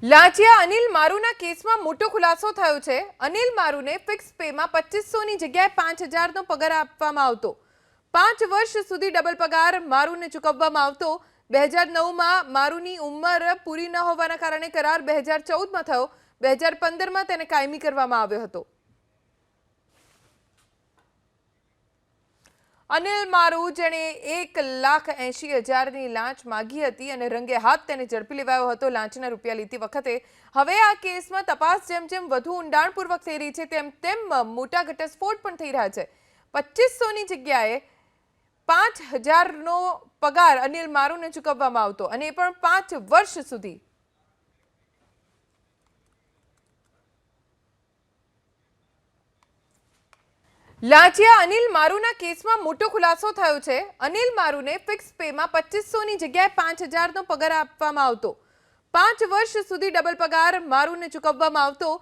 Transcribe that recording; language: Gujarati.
લાંચિયા અનિલ મારુના કેસમાં મોટો ખુલાસો થયો છે। અનિલ મારુને ફિક્સ પેમાં 2500 ની જગ્યાએ 5000નો પગાર આપવામાં આવતો। 5 વર્ષ સુધી ડબલ પગાર મારુને ચૂકવવામાં આવતો। 2009માં મારુની ઉંમર પૂરી ન હોવાના કારણે કરાર 2014માં થયો। 2015માં તેને કાયમી કરવામાં આવ્યો હતો। અનિલ મારુ જેણે 1,80,000ની લાંચ માંગી હતી અને રંગે હાથ તેને ઝડપી લેવાયો હતો લાંચના રૂપિયા લેતી વખતે। હવે આ કેસમાં તપાસ જેમ જેમ વધુ ઊંડાણપૂર્વક થઈ રહી છે તેમ તેમ મોટા ઘટસ્ફોટ પણ થઈ રહ્યા છે। 2500ની જગ્યાએ 5000નો પગાર અનિલ મારુને ચૂકવવામાં આવતો અને એ પણ 5 વર્ષ સુધી। લાંચિયા અનિલ મારુના કેસમાં મોટો ખુલાસો થયો છે। અનિલ મારુને ફિક્સ પેમાં 2500ની જગ્યાએ 5000નો પગાર આપવામાં આવતો। 5 વર્ષ સુધી ડબલ પગાર મારુને ચૂકવવામાં આવતો।